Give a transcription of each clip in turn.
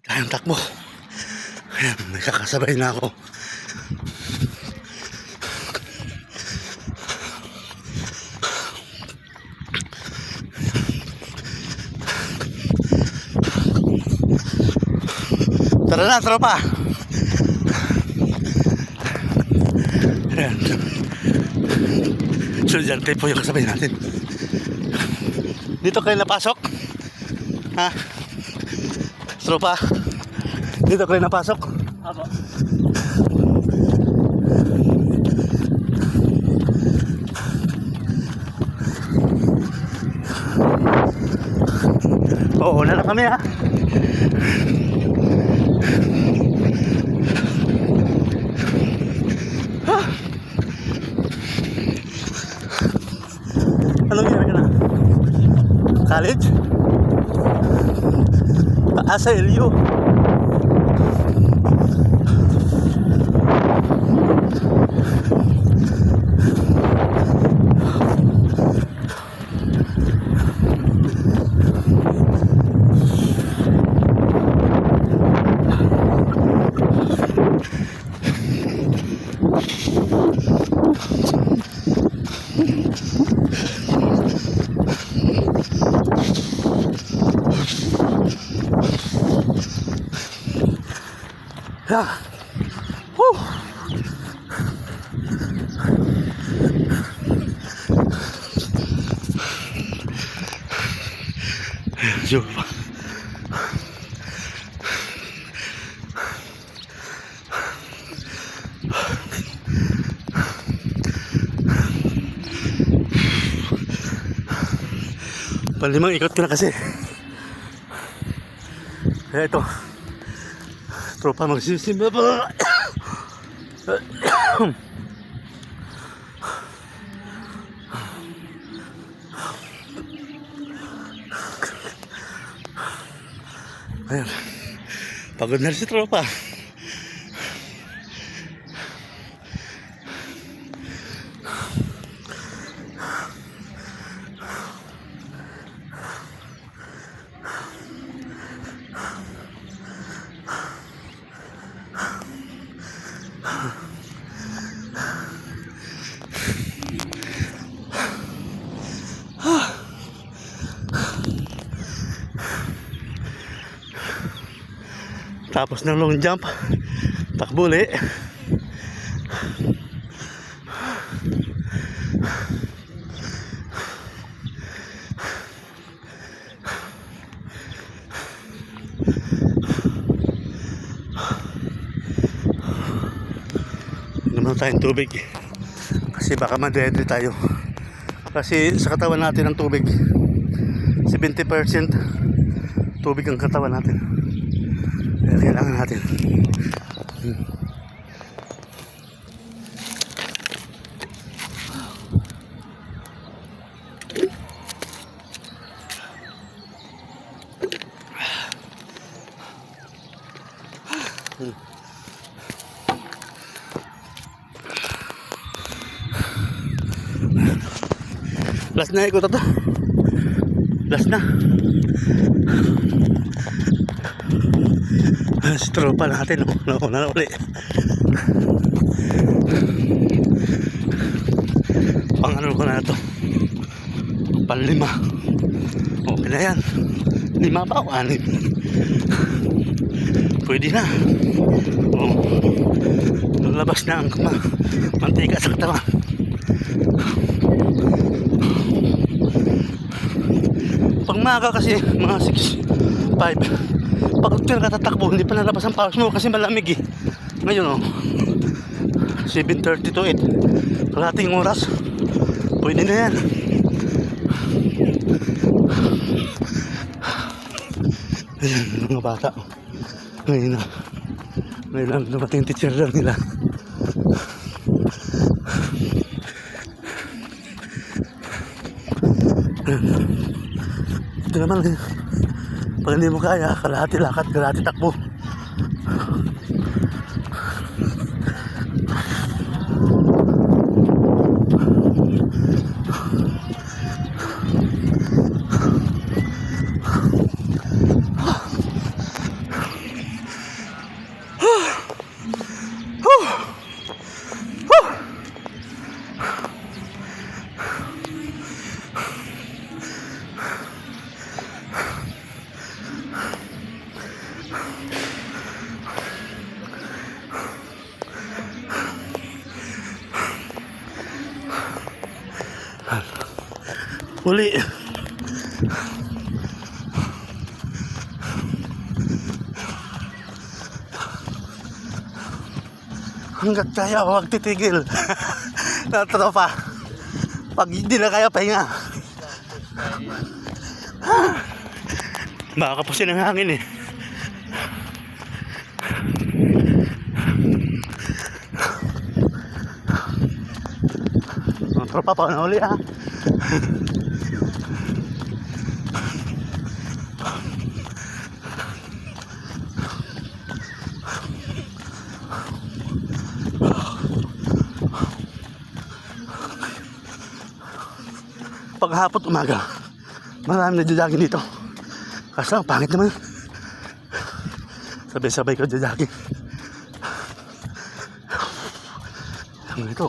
Tayong takbo. Ayan, may kakasabay na ako. Tara na, tropa. Ayan. So dyan, tayo po yung kasabay natin. Dito kayo napasok? Ha? Tropa? Dito kayo napasok? Apo. Oo, na kami ha. Anong year ka na? College? Sa LU. Yeah. Woo. Jauh pak. Palimang ikot ko na kasi. Kaya ito, tropa magsisimba pa. Ayan, pagod na rin si tropa. Tapos ng long jump, takbo ulit. Naman tayong tubig kasi baka ma-dehydrate tayo, kasi sa katawan natin ng tubig 70% tubig ang katawan natin. Kaya kailangan natin last na ikot ito. Last na. Si tropa natin, nauna na uli. Pang ano ko na ito, pang 5. Okay na yan. 5 pa o 6? Pwede na. Lalabas na ang mantika sa katawan. Pag maaga kasi mga 6, 5, pag ito nakatatakbo, hindi pa nalabas ang pawis mo kasi malamig eh. Ngayon 7:30 to 8, kalating oras, pwede na yan. Ayan, mga bata ngayon lang dumating teacher lang nila. Ito naman, pag hindi mo kaya, kalahati lakad, kalahati takbo. Huli. Hanggat kaya, huwag titigil. Natropa. Pag hindi na kaya, pahinga. Baka po ng hangin eh. Tropa pa na uli ha. Paghapot umaga, marami na jajagin dito. Kaso lang, pangit naman. Sabay-sabay ko jajagin. Ang ito.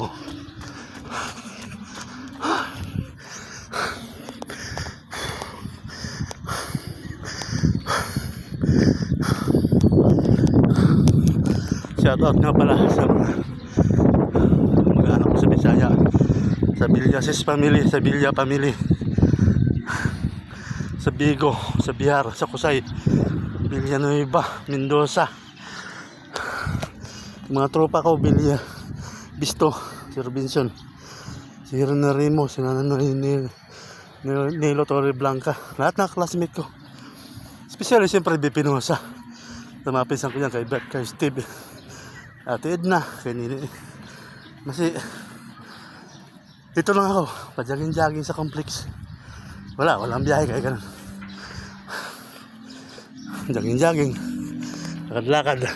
Shout out nga pala sa mga mag-anak ko sa Bisaya, sa Villasis family, sa Villa family, sa Bigo, sa Bihar, sa Kusay, Villanueva, Mendoza. Mga tropa ko, Villa Bisto, si Robinson, si Renarimo, si Nilo Torre Blanca, lahat ng classmate ko. Especially siyempre Bipinosa. Tumapisan ko yan kay Bert, kay Steve, Ate Edna, kay Nini. Kasi dito lang ako, pa-jogging-jogging sa complex. Walang biyahe kaya ganun. Jogging-jogging, lakad-lakad.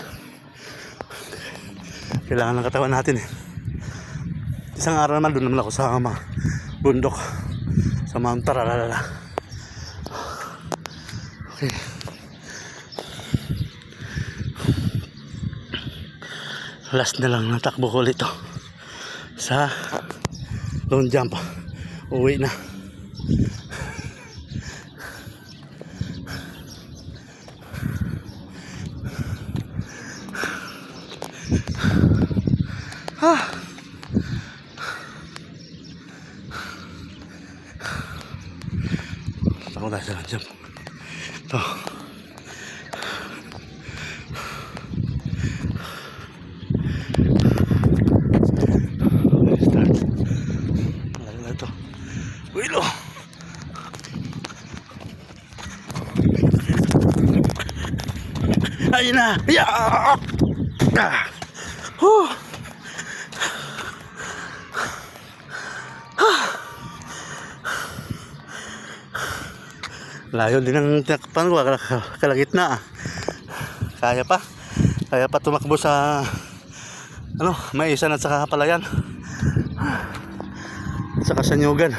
Kailangan ng katawan natin eh. Isang araw naman doon naman ako sa mga bundok, sa Mount Tararara. Okay. Last na lang natakbo ko ulit sa long jump. Uwi na. Ako tayo sa long jump. Ito. Wilo. Ayun na. Yeah. Layo din ang tinakpan ko, kalagitna. Kaya pa tumakbo sa Maisan at saka Palayan, saka Sanyugan.